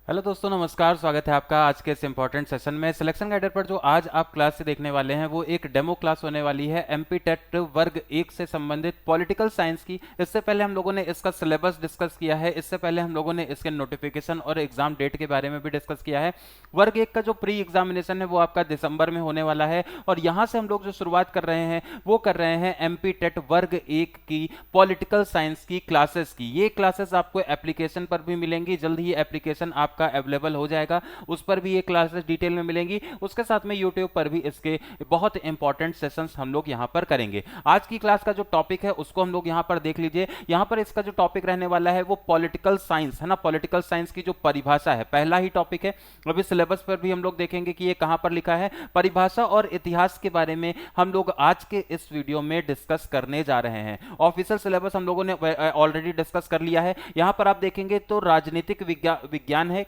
Hello दोस्तों, नमस्कार। स्वागत है आपका आज के इस इंपॉर्टेंट सेशन में। सिलेक्शन गाइडर पर जो आज आप क्लास से देखने वाले हैं वो एक डेमो क्लास होने वाली है एमपी टेट वर्ग 1 से संबंधित पॉलिटिकल साइंस की। इससे पहले हम लोगों ने इसका सिलेबस डिस्कस किया है, इससे पहले हम लोगों ने इसके नोटिफिकेशन और एग्जाम डेट के बारे में भी डिस्कस किया है। वर्ग 1 का जो प्री एग्जामिनेशन है वो आपका दिसंबर में होने वाला है और यहाँ से हम लोग जो शुरुआत कर रहे हैं वो कर रहे हैं एमपी टेट वर्ग 1 की पॉलिटिकल साइंस की क्लासेस की। ये क्लासेस आपको एप्लीकेशन पर भी मिलेंगी, जल्द ही एप्लीकेशन आपका अवेलेबल हो जाएगा, उस पर भी ये क्लासेस डिटेल में मिलेंगी। उसके साथ में यूट्यूब पर भी इसके बहुत इंपॉर्टेंट सेशंस हम लोग यहाँ पर करेंगे। आज की क्लास का जो टॉपिक है उसको हम लोग यहाँ पर देख लीजिए। यहाँ पर इसका जो टॉपिक रहने वाला है वो पॉलिटिकल साइंस है ना। पॉलिटिकल साइंस की जो परिभाषा है, पहला ही टॉपिक है। अभी सिलेबस पर भी हम लोग देखेंगे कि ये कहाँ पर लिखा है। परिभाषा और इतिहास के बारे में हम लोग आज के इस वीडियो में डिस्कस करने जा रहे हैं। ऑफिशियल सिलेबस हम लोगों ने ऑलरेडी डिस्कस कर लिया है। यहाँ पर आप देखेंगे तो राजनीतिक विज्ञान है।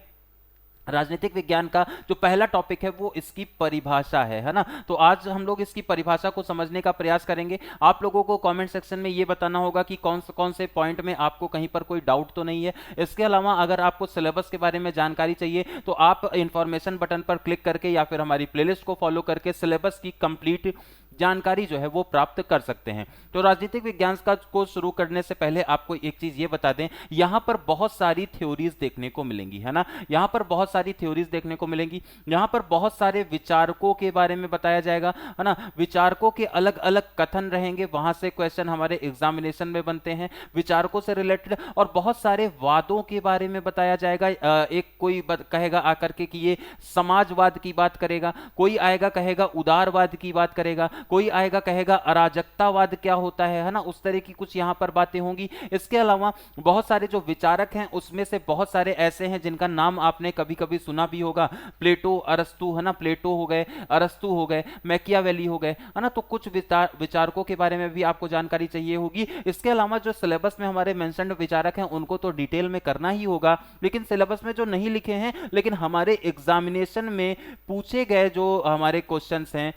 राजनीतिक विज्ञान का जो पहला टॉपिक है वो इसकी परिभाषा है ना। तो आज हम लोग इसकी परिभाषा को समझने का प्रयास करेंगे। आप लोगों को कमेंट सेक्शन में ये बताना होगा कि कौन से पॉइंट में आपको कहीं पर कोई डाउट तो नहीं है। इसके अलावा अगर आपको सिलेबस के बारे में जानकारी चाहिए तो आप इंफॉर्मेशन बटन पर क्लिक करके या फिर हमारी प्लेलिस्ट को फॉलो करके सिलेबस की कंप्लीट जानकारी जो है वो प्राप्त कर सकते हैं। तो राजनीतिक विज्ञान का को शुरू करने से पहले आपको एक चीज ये बता दें, यहां पर बहुत सारी थ्योरीज देखने को मिलेंगी है ना। यहां पर बहुत सारी थ्योरीज देखने को मिलेंगी। यहां पर बहुत सारे विचारकों के बारे में बताया जाएगा है ना। विचारकों के अलग अलग कथन रहेंगे, वहां से क्वेश्चन हमारे एग्जामिनेशन में बनते हैं विचारकों से रिलेटेड। और बहुत सारे वादों के बारे में बताया जाएगा। एक कोई कहेगा आकर के कि ये समाजवाद की बात करेगा, कोई आएगा कहेगा उदारवाद की बात करेगा, कोई आएगा कहेगा अराजकतावाद क्या होता है ना। उस तरह की कुछ यहां पर बातें होंगी। इसके अलावा बहुत सारे जो विचारक हैं उसमें से बहुत सारे ऐसे हैं जिनका नाम आपने कभी कभी सुना भी होगा। प्लेटो, अरस्तु है ना। प्लेटो हो गए, अरस्तु हो गए, मैकियावेली हो गए है ना। तो कुछ विचारकों के बारे में भी आपको जानकारी चाहिए होगी। इसके अलावा जो सिलेबस में हमारे मेंशन्ड विचारक हैं उनको तो डिटेल में करना ही होगा, लेकिन सिलेबस में जो नहीं लिखे हैं लेकिन हमारे एग्जामिनेशन में पूछे गए जो हमारे क्वेश्चंस हैं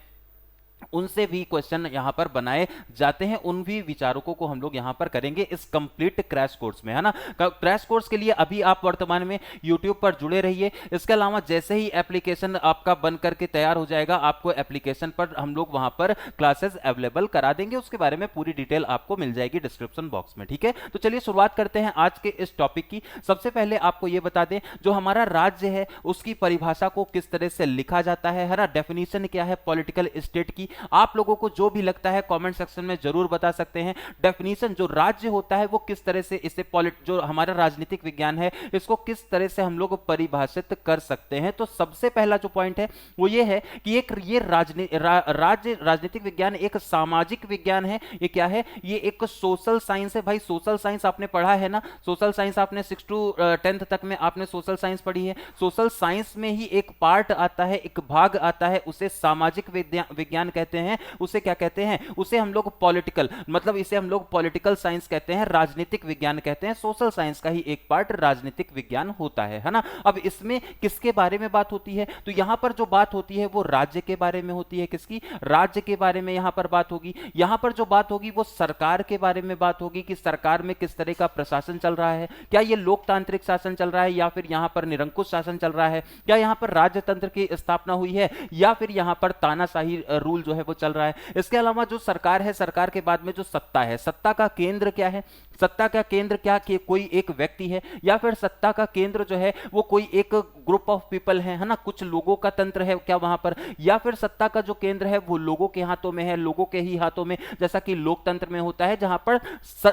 उनसे भी क्वेश्चन यहां पर बनाए जाते हैं। उन भी विचारकों को हम लोग यहां पर करेंगे इस कंप्लीट क्रैश कोर्स में है ना। क्रैश कोर्स के लिए अभी आप वर्तमान में यूट्यूब पर जुड़े रहिए। इसके अलावा जैसे ही एप्लीकेशन आपका बन करके तैयार हो जाएगा आपको एप्लीकेशन पर हम लोग वहां पर क्लासेस अवेलेबल करा देंगे। उसके बारे में पूरी डिटेल आपको मिल जाएगी डिस्क्रिप्शन बॉक्स में, ठीक है। तो चलिए शुरुआत करते हैं आज के इस टॉपिक की। सबसे पहले आपको यह बता दें जो हमारा राज्य है उसकी परिभाषा को किस तरह से लिखा जाता है ना। डेफिनेशन क्या है पॉलिटिकल स्टेट की। आप लोगों को जो भी लगता है कमेंट सेक्शन में जरूर बता सकते हैं। डेफिनेशन जो राज्य होता है वो किस तरह से इसे जो हमारा राजनीतिक विज्ञान है इसको किस तरह से हम लोग परिभाषित कर सकते हैं। तो सबसे पहला जो पॉइंट है वो ये है कि ये राजनीतिक विज्ञान एक सामाजिक विज्ञान है। ये क्या है? ये एक सोशल साइंस है। भाई सोशल साइंस आपने पढ़ा है ना। सोशल साइंस आपने 6 to 10th तक में आपने सोशल साइंस पढ़ी है। सोशल साइंस में ही एक पार्ट आता है, एक भाग आता है, उसे सामाजिक विज्ञान कहते हैं। उसे क्या कहते हैं? उसे हम लोग पॉलिटिकल, मतलब इसे हम लोग पॉलिटिकल साइंस कहते हैं, राजनीतिक विज्ञान कहते हैं। सोशल साइंस का ही एक पार्ट राजनीतिक विज्ञान होता है ना। अब इसमें किसके बारे में बात होती है? तो यहां पर जो बात होती है वो राज्य के बारे में होती है। किसकी? राज्य के बारे में यहां पर बात होगी। यहां पर जो बात होगी वो सरकार के बारे में बात होगी कि सरकार में किस तरह का प्रशासन चल रहा है। क्या ये लोकतांत्रिक शासन चल रहा है या फिर यहां पर निरंकुश शासन चल रहा है? क्या यहां पर राजतंत्र की स्थापना हुई है या फिर यहां पर तानाशाही रूल जो है वो चल रहा है? इसके अलावा जो सरकार है, सरकार के बाद में जो सत्ता है, सत्ता का केंद्र क्या है? सत्ता का केंद्र क्या कि कोई एक व्यक्ति है या फिर सत्ता का केंद्र जो है वो कोई एक ग्रुप ऑफ पीपल है ना। कुछ लोगों का तंत्र है क्या वहां पर? या फिर सत्ता का जो केंद्र है वो लोगों के हाथों में है, लोगों के ही हाथों में, जैसा कि लोकतंत्र में होता है जहां पर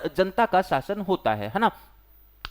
जनता का शासन होता है ना।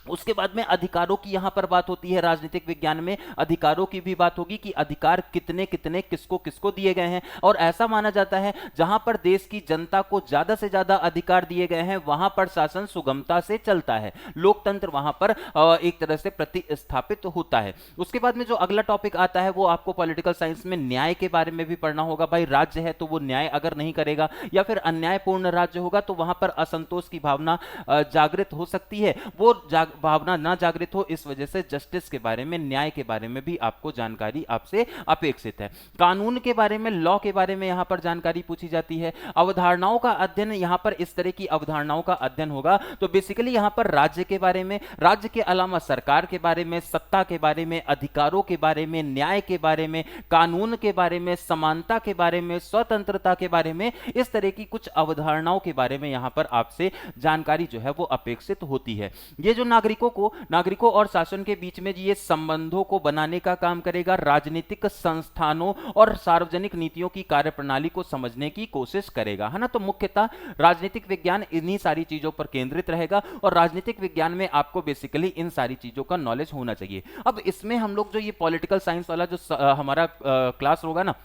उसके बाद में अधिकारों की यहां पर बात होती है। राजनीतिक विज्ञान में अधिकारों की भी बात होगी कि अधिकार कितने कितने किसको किसको दिए गए हैं। और ऐसा माना जाता है जहां पर देश की जनता को ज्यादा से ज्यादा अधिकार दिए गए हैं वहां पर शासन सुगमता से चलता है, लोकतंत्र वहां पर एक तरह से प्रतिस्थापित होता है। उसके बाद में जो अगला टॉपिक आता है वो आपको पॉलिटिकल साइंस में न्याय के बारे में भी पढ़ना होगा। भाई राज्य है तो वो न्याय अगर नहीं करेगा या फिर अन्यायपूर्ण राज्य होगा तो वहां पर असंतोष की भावना जागृत हो सकती है। वो भावना ना जागृत हो, इस वजह से जस्टिस के बारे में, न्याय के बारे में भी आपको जानकारी आपसे अपेक्षित है। कानून के बारे में, लॉ के बारे में यहां पर जानकारी पूछी जाती है। अवधारणाओं का अध्ययन, यहां पर इस तरह की अवधारणाओं का अध्ययन होगा तो बेसिकली यहां पर राज्य के बारे में, राज्य के अलावा सरकार के बारे में, सत्ता के बारे में, अधिकारों के बारे में, न्याय के बारे में, कानून के बारे में, समानता के बारे में, स्वतंत्रता के बारे में, इस तरह की कुछ अवधारणाओं के बारे में यहां पर आपसे जानकारी जो है वो अपेक्षित होती है। ये जो नागरिकों और शासन के बीच में ये संबंधों को बनाने का काम करेगा, राजनीतिक संस्थानों और सार्वजनिक नीतियों की कार्यप्रणाली को समझने की कोशिश करेगा, है ना। तो मुख्यतः राजनीतिक विज्ञान इन्हीं सारी चीजों पर केंद्रित रहेगा और राजनीतिक विज्ञान में आपको बेसिकली इन सारी चीजों का नॉलेज होना चाहिए। अब इसमें हम लोग जो ये पॉलिटिकल साइंस वाला जो हमारा क्लास होगा ना,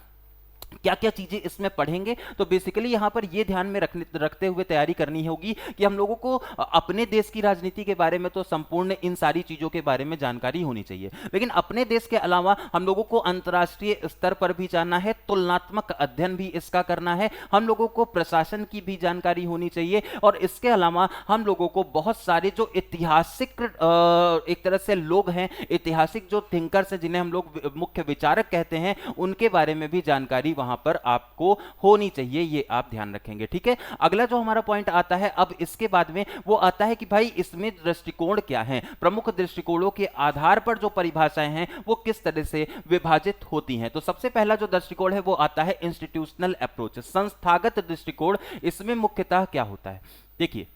क्या क्या चीजें इसमें पढ़ेंगे, तो बेसिकली यहां पर यह ध्यान में रखते हुए तैयारी करनी होगी कि हम लोगों को अपने देश की राजनीति के बारे में तो संपूर्ण इन सारी चीजों के बारे में जानकारी होनी चाहिए, लेकिन अपने देश के अलावा हम लोगों को अंतर्राष्ट्रीय स्तर पर भी जानना है, तुलनात्मक अध्ययन भी इसका करना है, हम लोगों को प्रशासन की भी जानकारी होनी चाहिए और इसके अलावा हम लोगों को बहुत सारे जो ऐतिहासिक एक तरह से लोग हैं, ऐतिहासिक जो थिंकर्स हैं, जिन्हें हम लोग मुख्य विचारक कहते हैं, उनके बारे में भी जानकारी वहां पर आपको होनी चाहिए, ये आप ध्यान रखेंगे, ठीक है। अगला जो हमारा पॉइंट आता है अब इसके बाद में, वो आता है कि भाई इसमें दृष्टिकोण क्या है, प्रमुख दृष्टिकोणों के आधार पर जो परिभाषाएं हैं वो किस तरह से विभाजित होती हैं। तो सबसे पहला जो दृष्टिकोण है वो आता है इंस्टीट्यूशनल अप्रोच, संस्थागत दृष्टिकोण। इसमें मुख्यतः क्या होता है, देखिए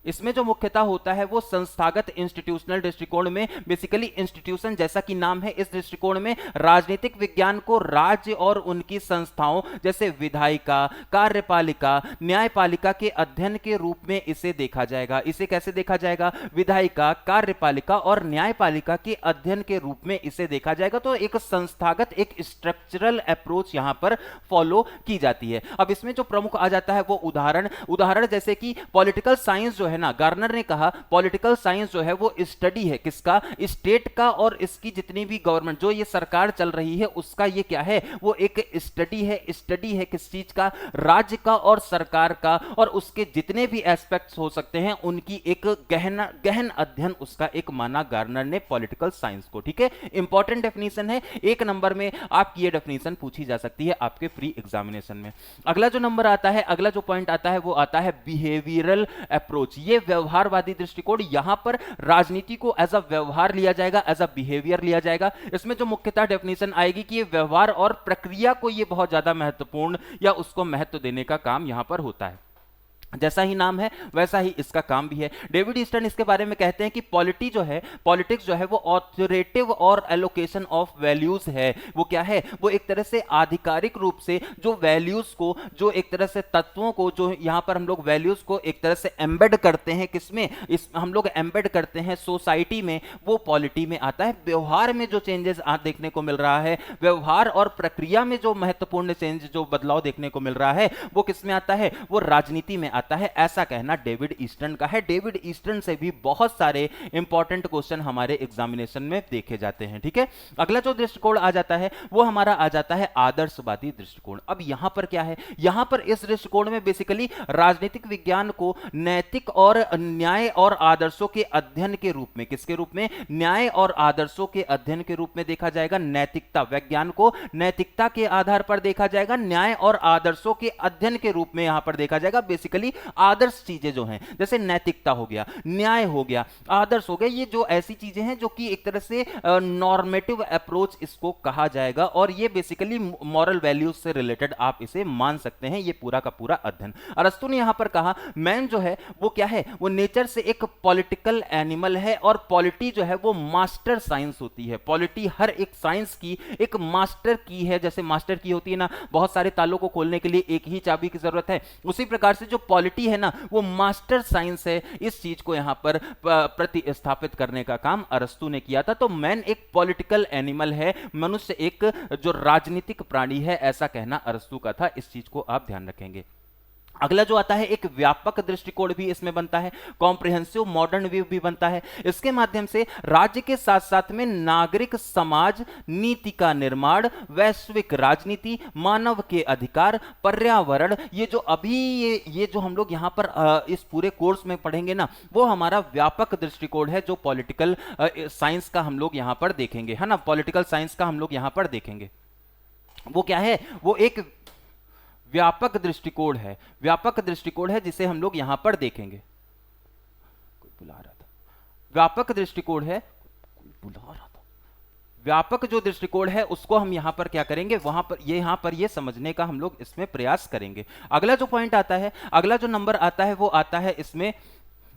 इसमें जो मुख्यतः होता है वो संस्थागत इंस्टीट्यूशनल दृष्टिकोण में बेसिकली इंस्टीट्यूशन जैसा कि नाम है, इस दृष्टिकोण में राजनीतिक विज्ञान को राज्य और उनकी संस्थाओं जैसे विधायिका, कार्यपालिका, न्यायपालिका के अध्ययन के रूप में इसे देखा जाएगा। इसे कैसे देखा जाएगा, विधायिका, कार्यपालिका और न्यायपालिका के अध्ययन के रूप में इसे देखा जाएगा। तो एक संस्थागत, एक स्ट्रक्चरल अप्रोच यहां पर फॉलो की जाती है। अब इसमें जो प्रमुख आ जाता है वो उदाहरण जैसे कि पॉलिटिकल साइंस जो है ना, गार्नर ने कहा पॉलिटिकल साइंस जो है वो स्टडी है किसका, स्टेट का, और इसकी जितनी भी गवर्नमेंट जो ये सरकार चल रही है उसका ये क्या है, वो एक स्टडी है किस चीज का, राज्य का और सरकार का, और उसके जितने भी एस्पेक्ट्स हो सकते हैं उनकी एक गहन अध्ययन उसका एक माना गार्नर ने पॉलिटिकल साइंस को, ठीक है। इंपॉर्टेंट डेफिनेशन है, 1 नंबर में आपकी ये डेफिनेशन पूछी जा सकती है आपके प्री एग्जामिनेशन में। अगला जो नंबर आता है, अगला जो पॉइंट आता है वो आता है बिहेवियरल अप्रोच, ये व्यवहारवादी दृष्टिकोण। यहां पर राजनीति को एज अ व्यवहार लिया जाएगा, एज अ बिहेवियर लिया जाएगा। इसमें जो मुख्यतः डेफिनेशन आएगी कि ये व्यवहार और प्रक्रिया को ये बहुत ज्यादा महत्वपूर्ण या उसको महत्व देने का काम यहां पर होता है। जैसा ही नाम है वैसा ही इसका काम भी है। डेविड ईस्टन इसके बारे में कहते हैं कि पॉलिटिक्स जो है वो ऑथोरेटिव और एलोकेशन ऑफ वैल्यूज है। वो क्या है, वो एक तरह से आधिकारिक रूप से जो वैल्यूज को, जो एक तरह से तत्वों को, जो यहां पर हम लोग वैल्यूज को एक तरह से एम्बेड करते हैं, किसमें, हम लोग एम्बेड करते हैं सोसाइटी में, वो पॉलिटी में आता है। व्यवहार में जो चेंजेस देखने को मिल रहा है, व्यवहार और प्रक्रिया में जो महत्वपूर्ण चेंज, जो बदलाव देखने को मिल रहा है, वो किसमें आता है, वो राजनीति में आता है। ऐसा कहना डेविड ईस्टन का है। डेविड ईस्टन से भी बहुत सारे इंपॉर्टेंट क्वेश्चन हमारे एग्जामिनेशन में देखे जाते हैं, ठीक है। अगला जो दृष्टिकोण आ जाता है वो हमारा आ जाता है आदर्शवादी दृष्टिकोण। अब यहां पर क्या है, यहां पर इस दृष्टिकोण में बेसिकली राजनीतिक विज्ञान को नैतिक और न्याय और आदर्शों के अध्ययन के रूप में, किसके रूप में, न्याय और आदर्शों के अध्ययन के रूप में देखा जाएगा। नैतिकता, विज्ञान को नैतिकता के आधार पर देखा जाएगा, न्याय और आदर्शों के अध्ययन के रूप में यहां पर देखा जाएगा। बेसिकली आदर्श चीजें जो हैं, जैसे नैतिकता हो गया, न्याय हो गया, आदर्श हो गया, ये जो ऐसी चीजें हैं जो कि एक तरह से नॉर्मेटिव अप्रोच इसको कहा जाएगा, और ये बेसिकली मॉरल वैल्यूज से रिलेटेड आप इसे मान सकते हैं, ये पूरा का पूरा अध्ययन। अरस्तु ने यहां पर कहा मैन जो है वो क्या है, वो नेचर से एक पॉलिटिकल एनिमल है, और पॉलिटी जो है वो मास्टर साइंस होती है। पॉलिटी हर एक साइंस की एक मास्टर की है, जैसे मास्टर की होती है ना, बहुत सारे तालों को खोलने के लिए एक ही चाबी की जरूरत है, उसी प्रकार से जो पॉलिटी है ना वो मास्टर साइंस है। इस चीज को यहां पर प्रतिस्थापित करने का काम अरस्तु ने किया था। तो मैन एक पॉलिटिकल एनिमल है, मनुष्य एक जो राजनीतिक प्राणी है, ऐसा कहना अरस्तु का था। इस चीज को आप ध्यान रखेंगे। अगला जो आता है एक व्यापक दृष्टिकोण भी इसमें बनता है, कॉम्प्रिहेंसिव मॉडर्न व्यू भी बनता है। इसके माध्यम से राज्य के साथ साथ में नागरिक समाज, नीति का निर्माण, वैश्विक राजनीति, मानव के अधिकार, पर्यावरण, ये जो अभी ये जो हम लोग यहाँ पर इस पूरे कोर्स में पढ़ेंगे ना, वो हमारा व्यापक दृष्टिकोण है जो पॉलिटिकल साइंस का हम लोग यहाँ पर देखेंगे, है ना। पॉलिटिकल साइंस का हम लोग यहाँ पर देखेंगे। वो क्या है, वो एक व्यापक दृष्टिकोण है, व्यापक दृष्टिकोण है जिसे हम लोग यहां पर देखेंगे। कोई बुला रहा था, व्यापक दृष्टिकोण है, कोई बुला रहा था। व्यापक जो दृष्टिकोण है उसको हम यहां पर क्या करेंगे, वहां पर यहां पर ये समझने का हम लोग इसमें प्रयास करेंगे। अगला जो पॉइंट आता है, अगला जो नंबर आता है वो आता है इसमें,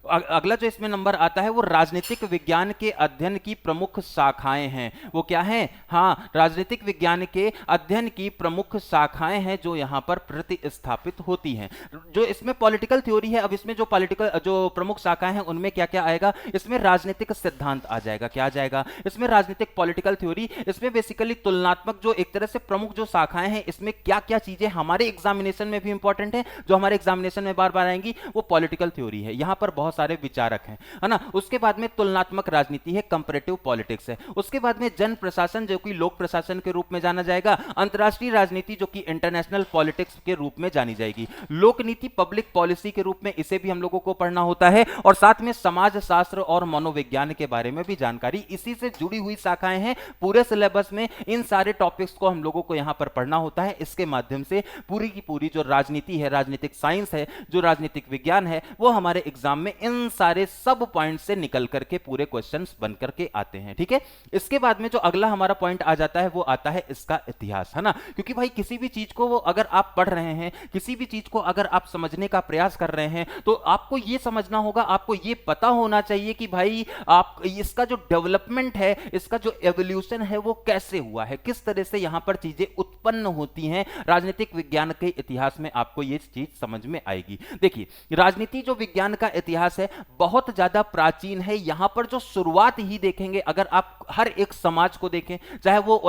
अगला जो इसमें नंबर आता है वो राजनीतिक विज्ञान के अध्ययन की प्रमुख शाखाएं हैं। वो क्या हैं, हाँ, राजनीतिक विज्ञान के अध्ययन की प्रमुख शाखाएं हैं जो यहां पर प्रतिस्थापित होती हैं। जो इसमें पॉलिटिकल थ्योरी है, अब इसमें जो पॉलिटिकल जो प्रमुख शाखाएं हैं उनमें क्या क्या आएगा, इसमें राजनीतिक सिद्धांत आ जाएगा। क्या आ जाएगा इसमें, राजनीतिक पॉलिटिकल थ्योरी। इसमें बेसिकली तुलनात्मक जो एक तरह से प्रमुख जो शाखाएं हैं, इसमें क्या क्या चीजें हमारे एग्जामिनेशन में भी इंपॉर्टेंट है, जो हमारे एग्जामिनेशन में बार बार आएंगी, वो पॉलिटिकल थ्योरी है। यहां पर बहुत सारे विचारक हैं, है ना। उसके बाद में तुलनात्मक राजनीति है, कंपैरेटिव पॉलिटिक्स है। उसके बाद में जन प्रशासन जो कि लोक प्रशासन के रूप में जाना जाएगा, अंतरराष्ट्रीय राजनीति जो कि इंटरनेशनल पॉलिटिक्स के रूप में जानी जाएगी, लोक नीति पब्लिक पॉलिसी के रूप में इसे भी हम लोगों को पढ़ना होता है, और साथ में समाज शास्त्र और मनोविज्ञान के बारे में भी जानकारी, इसी से जुड़ी हुई शाखाएं हैं। पूरे सिलेबस में इन सारे टॉपिक्स को हम लोगों को यहां पर पढ़ना होता है। इसके माध्यम से पूरी की पूरी जो राजनीति है, राजनीतिक साइंस है, जो राजनीतिक विज्ञान है, वो हमारे एग्जाम में इन सारे सब पॉइंट से निकल करके पूरे क्वेश्चंस बन करके आते हैं, ठीक है। इसके बाद में जो अगला हमारा पॉइंट आ जाता है वो आता है इसका इतिहास, है ना। क्योंकि भाई किसी भी चीज को वो अगर आप पढ़ रहे हैं, किसी भी चीज को अगर आप समझने का प्रयास कर रहे हैं, तो आपको ये समझना होगा, आपको ये पता होना चाहिए कि भाई आप इसका जो डेवलपमेंट है, इसका जो एवोल्यूशन है वो कैसे हुआ है, किस तरह से यहां पर चीजें उत्पन्न होती हैं। राजनीतिक विज्ञान के इतिहास में आपको ये चीज समझ में आएगी। देखिए, राजनीति जो विज्ञान का इतिहास है बहुत ज्यादा प्राचीन है। यहां पर जो शुरुआत ही देखेंगे, अगर आप हर एक समाज को देखें, चाहे वो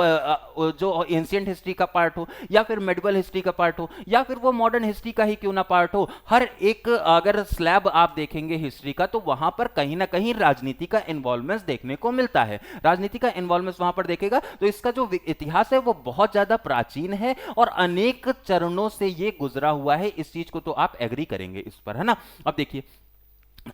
जो एंशिएंट हिस्ट्री का पार्ट हो, या फिर मेडिवल हिस्ट्री का पार्ट हो, या फिर वो मॉडर्न हिस्ट्री का ही क्यों ना पार्ट हो, हर एक अगर स्लैब आप देखेंगे हिस्ट्री का, तो वहां पर कहीं ना कहीं राजनीति का इन्वॉल्वमेंट देखने को मिलता है। राजनीति का इन्वॉल्वमेंट वहां पर देखेगा तो इसका जो इतिहास है वो बहुत ज्यादा प्राचीन है और अनेक चरणों से ये गुजरा हुआ है। इस चीज को तो आप एग्री करेंगे इस पर, है ना। अब देखिए,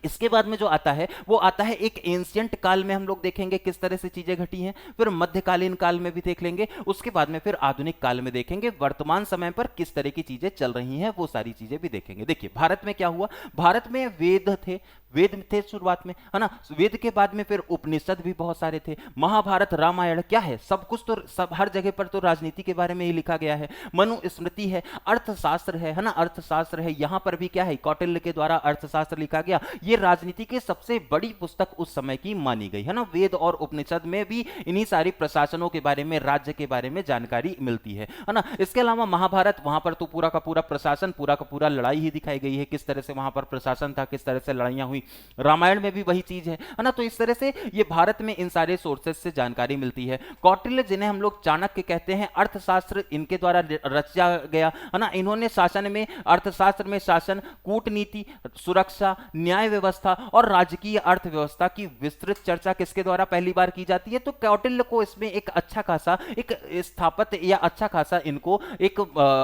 इसके बाद में जो आता है वो आता है एक एंशिएंट काल में, हम लोग देखेंगे किस तरह से चीजें घटी हैं, फिर मध्यकालीन काल में भी देख लेंगे, उसके बाद में फिर आधुनिक काल में देखेंगे, वर्तमान समय पर किस तरह की चीजें चल रही हैं वो सारी चीजें भी देखेंगे। देखिए, भारत में क्या हुआ, भारत में वेद थे, वेद थे शुरुआत में, है ना। वेद के बाद में फिर उपनिषद भी बहुत सारे थे, महाभारत, रामायण, क्या है, सब कुछ तो सब हर जगह पर तो राजनीति के बारे में ही लिखा गया है। मनुस्मृति है, अर्थशास्त्र है ना, अर्थशास्त्र है। यहां पर भी क्या है, कौटिल्य के द्वारा अर्थशास्त्र लिखा गया। ये राजनीति की सबसे बड़ी पुस्तक उस समय की मानी गई, है ना। वेद और उपनिषद में भी इन्हीं सारी प्रशासनों के बारे में, राज्य के बारे में जानकारी मिलती है ना। इसके अलावा महाभारत, वहां पर तो पूरा का पूरा प्रशासन, पूरा का पूरा लड़ाई ही दिखाई गई है, किस तरह से वहां पर प्रशासन था, किस तरह से लड़ाइयां हुई। रामायण में भी वही चीज है ना। तो इस तरह से ये भारत में इन सारे सोर्सेस से जानकारी मिलती है। कौटिल्य, जिन्हें हम लोग चाणक्य कहते हैं, अर्थशास्त्र इनके द्वारा रचा गया, है ना। इन्होंने शासन में, अर्थशास्त्र में शासन, कूटनीति, सुरक्षा, न्याय व्यवस्था और राजकीय अर्थव्यवस्था की विस्तृत चर्चा किसके द्वारा पहली बार की जाती है, तो कौटिल्य को इसमें एक अच्छा खासा एक स्थापत्य या अच्छा खासा इनको एक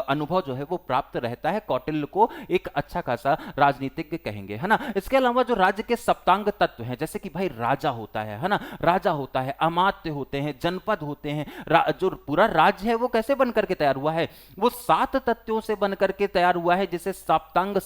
अनुभव जो है वो प्राप्त रहता है। कौटिल्य को एक अच्छा खासा राजनीतिज्ञ कहेंगे, है ना। इसके अलावा जो राज्य के सप्तांग तत्व हैं, जैसे कि भाई राजा होता है ना, राजा होता है, अमात्य होते हैं, जनपद होते हैं, जो पूरा राज्य है वो कैसे बनकर के तैयार हुआ है, वो 7 तत्वों से बनकर के तैयार हुआ है, जिसे सप्तांग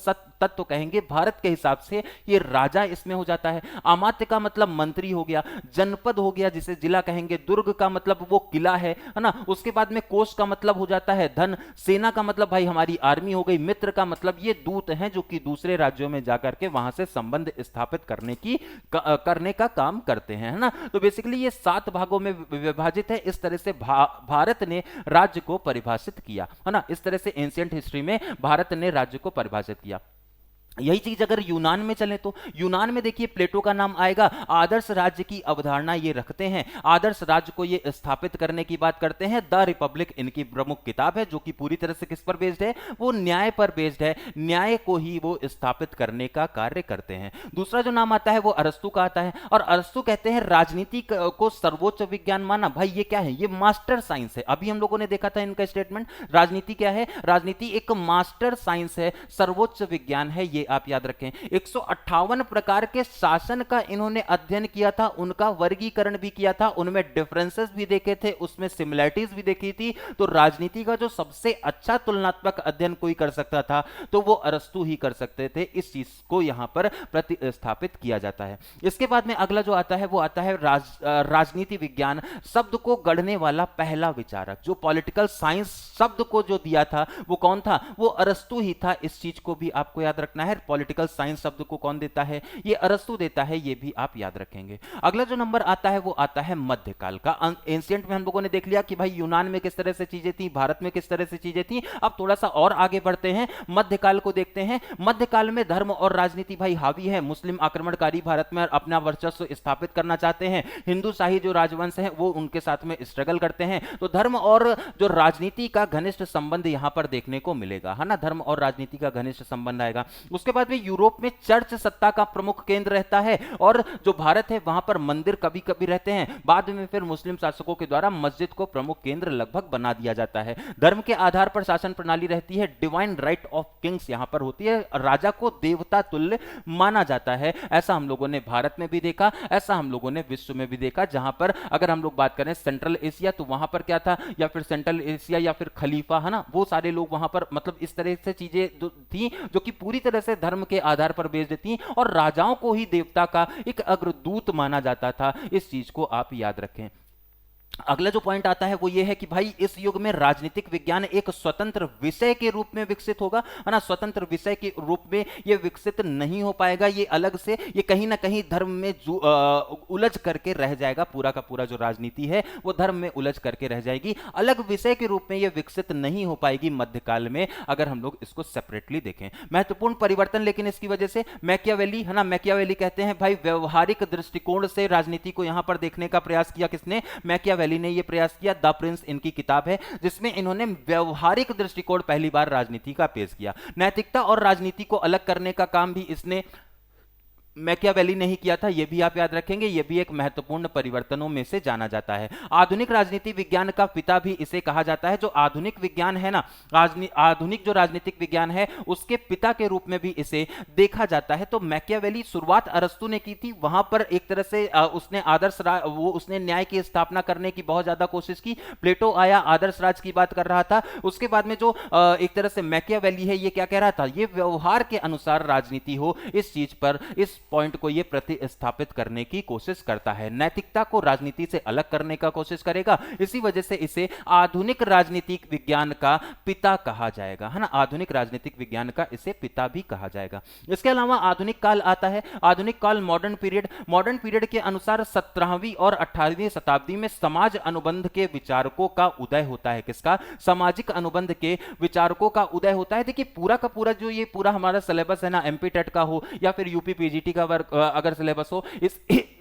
तत्व कहेंगे। भारत के हिसाब से ये राजा इसमें हो जाता है। अमात्य का मतलब मंत्री हो गया, जनपद हो गया जिसे जिला कहेंगे, दुर्ग का मतलब वो किला है ना। उसके बाद में कोष का मतलब हो जाता है धन, सेना का मतलब भाई हमारी आर्मी हो गई, मित्र का मतलब ये दूत हैं जो कि दूसरे राज्यों में जाकर के वहां से संबंध स्थापित करने का काम करते हैं, है ना। तो बेसिकली ये 7 भागों में विभाजित है। इस तरह से भारत ने राज्य को परिभाषित किया, है ना। इस तरह से एंशिएंट हिस्ट्री में भारत ने राज्य को परिभाषित किया। यही चीज अगर यूनान में चले तो यूनान में देखिए प्लेटो का नाम आएगा। आदर्श राज्य की अवधारणा ये रखते हैं, आदर्श राज्य को ये स्थापित करने की बात करते हैं। द रिपब्लिक इनकी प्रमुख किताब है, जो कि पूरी तरह से किस पर बेस्ड है, वो न्याय पर बेस्ड है, न्याय को ही वो स्थापित करने का कार्य करते हैं। दूसरा जो नाम आता है वो अरस्तु का आता है, और अरस्तु कहते हैं राजनीति को सर्वोच्च विज्ञान माना। भाई ये क्या है, ये मास्टर साइंस है। अभी हम लोगों ने देखा था इनका स्टेटमेंट, राजनीति क्या है, राजनीति एक मास्टर साइंस है, सर्वोच्च विज्ञान है, ये आप याद रखें। 158 प्रकार के शासन का इन्होंने अध्ययन किया था, उनका वर्गीकरण भी किया था, उनमें डिफरेंसेस भी देखे थे, उसमें सिमिलैरिटीज भी देखी थी। तो राजनीति का जो सबसे अच्छा तुलनात्मक अध्ययन कोई कर सकता था तो वो अरस्तु ही कर सकते थे। इस चीज को यहां पर प्रतिस्थापित किया जाता है। इसके बाद में अगला जो आता है वो आता है राजनीति विज्ञान शब्द को गढ़ने वाला पहला विचारक। जो पॉलिटिकल साइंस शब्द को जो दिया था वो कौन था, वो अरस्तु ही था। इस चीज को भी आपको याद रखना है। पॉलिटिकल साइंस शब्द को कौन देता है, ये अरस्तु देता है, ये भी आप याद रखेंगे। अगला जो नंबर आता है वो आता है मध्यकाल का। एंशिएंट में हम लोगों ने देख लिया कि भाई यूनान में किस तरह से चीजें थी, भारत में किस तरह से चीजें थी। अब थोड़ा सा और आगे बढ़ते हैं, मध्यकाल को देखते हैं। मध्यकाल में धर्म और राजनीति भाई हावी है। मुस्लिम आक्रमणकारी भारत में अपना वर्चस्व स्थापित करना चाहते हैं, हिंदू शाही जो राजवंश है वो उनके साथ में स्ट्रगल करते हैं। तो धर्म और जो राजनीति का घनिष्ठ संबंध यहां पर देखने को मिलेगा, है ना, धर्म और राजनीति का घनिष्ठ संबंध आएगा। उसके बाद में यूरोप में चर्च सत्ता का प्रमुख केंद्र रहता है, और जो भारत है वहां पर मंदिर कभी कभी रहते हैं। बाद में फिर मुस्लिम शासकों के द्वारा मस्जिद को प्रमुख केंद्र लगभग बना दिया जाता है। धर्म के आधार पर शासन प्रणाली रहती है, डिवाइन राइट ऑफ किंग्स यहां पर होती है, राजा को देवता तुल्य माना जाता है। ऐसा हम लोगों ने भारत में भी देखा, ऐसा हम लोगों ने विश्व में भी देखा। जहां पर अगर हम लोग बात करें सेंट्रल एशिया, तो वहां पर क्या था, या फिर सेंट्रल एशिया या फिर खलीफा, है ना, वो सारे लोग वहां पर मतलब इस तरह से चीजें थी जो कि पूरी तरह से धर्म के आधार पर बेस्ड थी, और राजाओं को ही देवता का एक अग्रदूत माना जाता था। इस चीज को आप याद रखें। अगला जो पॉइंट आता है वो ये है कि भाई इस युग में राजनीतिक विज्ञान एक स्वतंत्र विषय के रूप में विकसित होगा, है ना, स्वतंत्र विषय के रूप में ये विकसित नहीं हो पाएगा। ये अलग से, ये कहीं ना कहीं धर्म में उलझ करके रह जाएगा। पूरा का पूरा जो राजनीति है वो धर्म में उलझ करके रह जाएगी, अलग विषय के रूप में ये विकसित नहीं हो पाएगी मध्यकाल में, अगर हम लोग इसको सेपरेटली देखें। महत्वपूर्ण परिवर्तन लेकिन इसकी वजह से मैकियावेली, है ना, मैकियावेली कहते हैं भाई व्यवहारिक दृष्टिकोण से राजनीति को यहां पर देखने का प्रयास किया। किसने, मैकियावेली ने यह प्रयास किया। द प्रिंस इनकी किताब है, जिसमें इन्होंने व्यवहारिक दृष्टिकोण पहली बार राजनीति का पेश किया। नैतिकता और राजनीति को अलग करने का काम भी इसने मैकियावेली नहीं किया था, यह भी आप याद रखेंगे। यह भी एक महत्वपूर्ण परिवर्तनों में से जाना जाता है। आधुनिक राजनीति विज्ञान का पिता भी इसे कहा जाता है। जो आधुनिक विज्ञान है ना, आधुनिक जो राजनीतिक विज्ञान है उसके पिता के रूप में भी इसे देखा जाता है। तो मैकियावेली शुरुआत अरस्तु ने की थी, वहां पर एक तरह से उसने उसने न्याय की स्थापना करने की बहुत ज्यादा कोशिश की। प्लेटो आया, आदर्श राज की बात कर रहा था। उसके बाद में जो एक तरह से मैकियावेली है, ये क्या कह रहा था, ये व्यवहार के अनुसार राजनीति हो, इस चीज पर, इस पॉइंट को ये प्रतिस्थापित करने की कोशिश करता है। नैतिकता को राजनीति से अलग करने का कोशिश करेगा। इसी वजह से इसे आधुनिक राजनीतिक विज्ञान का पिता कहा जाएगा, है ना, आधुनिक राजनीतिक विज्ञान का इसे पिता भी कहा जाएगा। इसके अलावा आधुनिक काल आता है। आधुनिक काल मॉडर्न पीरियड, मॉडर्न पीरियड के अनुसार 17वीं और 18वीं शताब्दी में समाज अनुबंध के विचारकों का उदय होता है। किसका, सामाजिक अनुबंध के विचारकों का उदय होता है। देखिए पूरा का पूरा जो ये पूरा हमारा सिलेबस है ना, एमपी टेट का हो या फिर यूपी पीजीटी का वर्क अगर सिलेबस हो,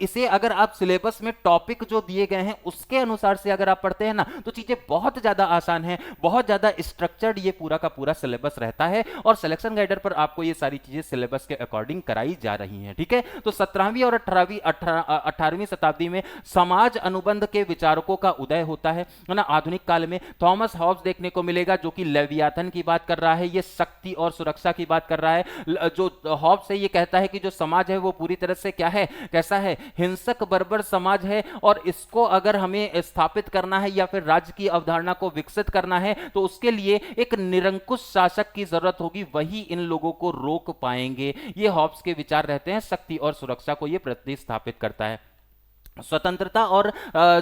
इसे अगर आप सिलेबस में टॉपिक जो दिए गए हैं उसके अनुसार से अगर आप पढ़ते हैं ना, तो चीजें बहुत ज्यादा आसान है, बहुत ज्यादा स्ट्रक्चर्ड ये पूरा का पूरा सिलेबस रहता है। और सिलेक्शन गाइडर पर आपको ये सारी चीजें सिलेबस के अकॉर्डिंग कराई जा रही हैं, ठीक है। तो 17वीं और 18वीं शताब्दी में समाज अनुबंध के विचारकों का उदय होता है ना। आधुनिक काल में थॉमस हॉब्स देखने को मिलेगा, जो कि लेवियाथन की बात कर रहा है, ये शक्ति और सुरक्षा की बात कर रहा है। जो हॉब्स है ये कहता है कि जो समाज है वो पूरी तरह से क्या है, कैसा है, हिंसक बर्बर समाज है, और इसको अगर हमें स्थापित करना है या फिर राज्य की अवधारणा को विकसित करना है तो उसके लिए एक निरंकुश शासक की जरूरत होगी, वही इन लोगों को रोक पाएंगे। ये हॉब्स के विचार रहते हैं। शक्ति और सुरक्षा को ये प्रतिस्थापित करता है। स्वतंत्रता और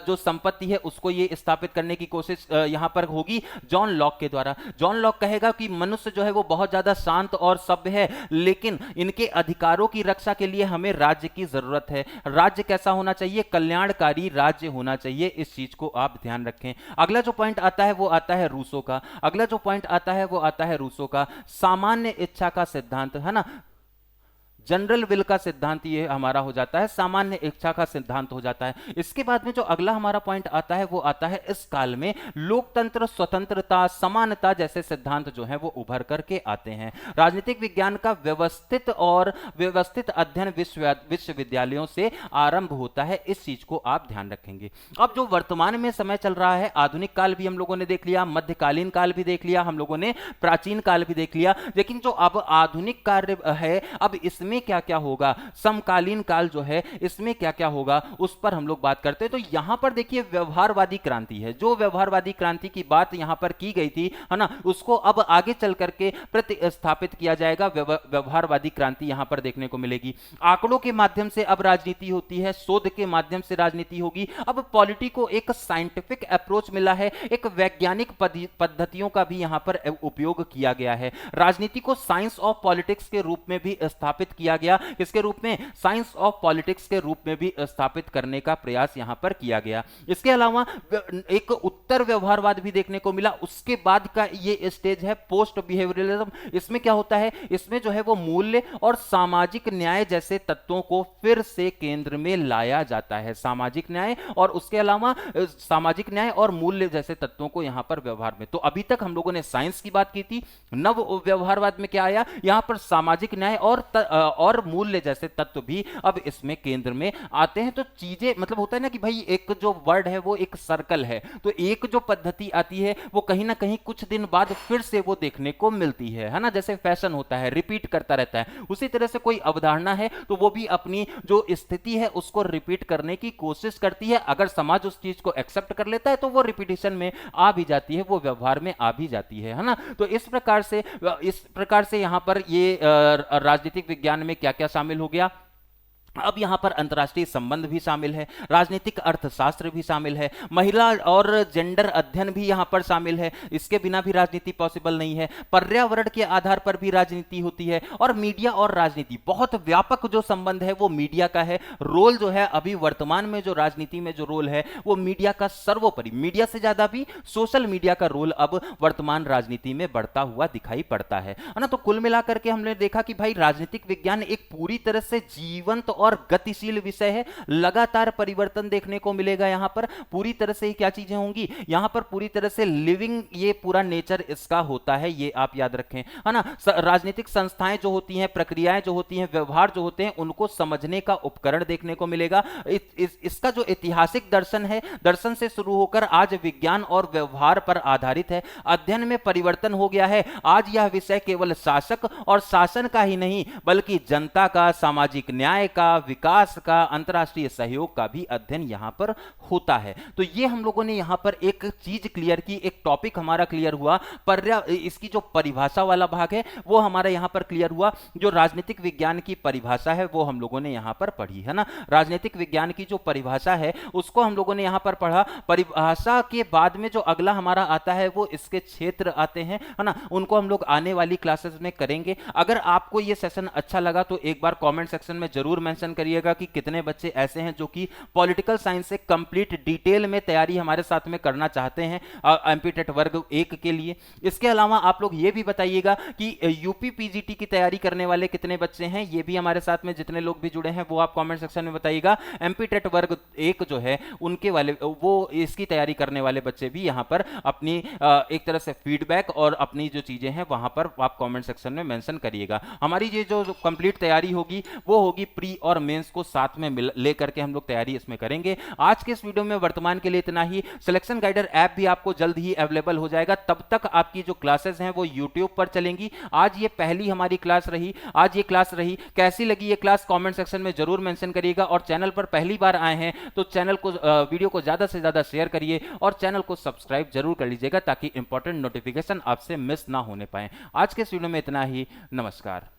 जो संपत्ति है उसको ये स्थापित करने की कोशिश यहां पर होगी जॉन लॉक के द्वारा। जॉन लॉक कहेगा कि मनुष्य जो है वो बहुत ज्यादा शांत और सभ्य है, लेकिन इनके अधिकारों की रक्षा के लिए हमें राज्य की जरूरत है। राज्य कैसा होना चाहिए, कल्याणकारी राज्य होना चाहिए। इस चीज को आप ध्यान रखें। अगला जो पॉइंट आता है वो आता है रूसो का। अगला जो पॉइंट आता है वो आता है रूसो का, सामान्य इच्छा का सिद्धांत, है ना। जनरल विल का सिद्धांत ये हमारा हो जाता है, सामान्य इच्छा का सिद्धांत हो जाता है। इसके बाद में जो अगला हमारा पॉइंट आता है वो आता है इस काल में लोकतंत्र, स्वतंत्रता, समानता जैसे सिद्धांत जो है वो उभर करके आते हैं। राजनीतिक विज्ञान का व्यवस्थित अध्ययन विश्वविद्यालयों से आरंभ होता है, इस चीज को आप ध्यान रखेंगे। अब जो वर्तमान में समय चल रहा है, आधुनिक काल भी हम लोगों ने देख लिया, मध्यकालीन काल भी देख लिया, हम लोगों ने प्राचीन काल भी देख लिया, लेकिन जो अब आधुनिक कार्य है, अब इसमें क्या क्या होगा, समकालीन काल जो है इसमें क्या क्या होगा, उस पर हम लोग बात करते हैं। तो यहां पर देखिए व्यवहारवादी क्रांति है, जो व्यवहारवादी क्रांति की बात यहां पर की गई थी, है ना, उसको अब आगे चल करके प्रतिस्थापित किया जाएगा, व्यवहारवादी क्रांति यहां पर देखने को मिलेगी। आंकड़ों के माध्यम से अब राजनीति होती है, शोध के माध्यम से राजनीति होगी। अब पॉलिटी को एक साइंटिफिक अप्रोच मिला है, एक वैज्ञानिक पद्धतियों का भी यहां पर उपयोग किया गया है। राजनीति को साइंस ऑफ पॉलिटिक्स के रूप में भी स्थापित किया गया, किसके रूप में, साइंस ऑफ पॉलिटिक्स के रूप में भी स्थापित करने का प्रयास यहां पर किया गया। इसके अलावा एक उत्तर व्यवहारवाद भी देखने को मिला। उसके बाद का ये स्टेज है पोस्ट बिहेवियरलिज्म। इसमें क्या होता है, इसमें जो है वो मूल्य और सामाजिक न्याय जैसे तत्वों को फिर से केंद्र में लाया जाता है। सामाजिक न्याय और उसके अलावा सामाजिक न्याय और मूल्य जैसे तत्वों को यहां पर व्यवहार में, तो अभी तक हम लोगों ने साइंस की बात की थी, नव व्यवहारवाद में क्या आया, यहां पर सामाजिक न्याय और मूल्य जैसे तत्व भी अब इसमें केंद्र में आते हैं। तो चीजें मतलब होता है ना कि भाई एक जो वर्ड है वो एक सर्कल है, तो एक जो पद्धति आती है वो कहीं ना कहीं कुछ दिन बाद फिर से वो देखने को मिलती है ना, जैसे फैशन होता है, रिपीट करता रहता है। उसी तरह से कोई अवधारणा है तो वो भी अपनी जो स्थिति है उसको रिपीट करने की कोशिश करती है। अगर समाज उस चीज को एक्सेप्ट कर लेता है तो वो रिपीटिशन में आ भी जाती है, वो व्यवहार में आ भी जाती है ना। तो इस प्रकार से यहां पर ये राजनीतिक विज्ञान में क्या क्या शामिल हो गया। अब यहां पर अंतर्राष्ट्रीय संबंध भी शामिल है, राजनीतिक अर्थशास्त्र भी शामिल है, महिला और जेंडर अध्ययन भी यहां पर शामिल है, इसके बिना भी राजनीति पॉसिबल नहीं है। पर्यावरण के आधार पर भी राजनीति होती है, और मीडिया और राजनीति बहुत व्यापक जो संबंध है वो मीडिया का है। रोल जो है अभी वर्तमान में जो राजनीति में जो रोल है वो मीडिया का सर्वोपरि, मीडिया से ज्यादा भी सोशल मीडिया का रोल अब वर्तमान राजनीति में बढ़ता हुआ दिखाई पड़ता है ना। तो कुल मिलाकर के हमने देखा कि भाई राजनीतिक विज्ञान एक पूरी तरह से जीवंत और गतिशील विषय है, लगातार परिवर्तन देखने को मिलेगा। यहां पर पूरी तरह से क्या चीजें होंगी, यहां पर पूरी तरह से लिविंग ये पूरा नेचर इसका होता है, ये आप याद रखें, है ना। राजनीतिक संस्थाएं जो होती हैं, प्रक्रियाएं जो होती हैं, व्यवहार जो होते हैं, उनको समझने का उपकरण देखने को मिलेगा। इसका जो ऐतिहासिक दर्शन है, दर्शन से शुरू होकर आज विज्ञान और व्यवहार पर आधारित है। अध्ययन में परिवर्तन हो गया है, आज यह विषय केवल शासक और शासन का ही नहीं बल्कि जनता का, सामाजिक न्याय का, विकास का, अंतरराष्ट्रीय सहयोग का भी अध्ययन यहां पर होता है। तो ये हम लोगों ने यहां पर एक चीज क्लियर की, एक टॉपिक हमारा क्लियर हुआ। इसकी जो परिभाषा वाला भाग है वो हमारा यहां पर क्लियर हुआ। जो राजनीतिक विज्ञान की परिभाषा है वो हम लोगों ने यहां पर पढ़ी, है ना। राजनीतिक विज्ञान की जो परिभाषा है उसको हम लोगों ने यहां पर पढ़ा। परिभाषा के बाद में जो अगला हमारा आता है वो इसके क्षेत्र आते हैं, है ना, उनको हम लोग आने वाली क्लासेस में करेंगे। अगर आपको ये सेशन अच्छा लगा तो एक बार कमेंट सेक्शन में जरूर मेंशन करिएगा कि कितने बच्चे ऐसे हैं जो कि पॉलिटिकल साइंस से कंप्लीट डिटेल में तैयारी हमारे साथ में करना चाहते हैं एमपी टेट वर्ग 1 के लिए। इसके अलावा आप लोग ये भी बताइएगा कि यूपी पीजीटी की तैयारी करने वाले कितने बच्चे हैं, ये भी हमारे साथ में जितने लोग भी जुड़े हैं वो आप कमेंट सेक्शन में बताइएगा। एमपी टेट वर्ग 1 जो है उनके वाले वो इसकी तैयारी करने वाले बच्चे भी यहां पर अपनी एक तरह से फीडबैक और अपनी जो चीजें हैं वहां पर आप कमेंट सेक्शन में मेंशन करिएगा। हमारी ये जो कंप्लीट तैयारी होगी वो होगी प्री और मेंस को साथ में लेकर के हम लोग तैयारी इसमें करेंगे। आज के इस वीडियो में वर्तमान के लिए इतना ही। सिलेक्शन गाइडर ऐप भी आपको जल्द ही अवेलेबल हो जाएगा, तब तक आपकी जो क्लासेस हैं वो यूट्यूब पर चलेंगी। आज ये पहली हमारी क्लास रही, आज ये क्लास रही, कैसी लगी ये क्लास कमेंट सेक्शन में जरूर मेंशन करिएगा। और चैनल पर पहली बार आए हैं तो चैनल को वीडियो को ज्यादा से ज्यादा शेयर करिए और चैनल को सब्सक्राइब जरूर कर लीजिएगा ताकि इंपॉर्टेंट नोटिफिकेशन आपसे मिस ना होने पाए। आज के इस वीडियो में इतना ही, नमस्कार।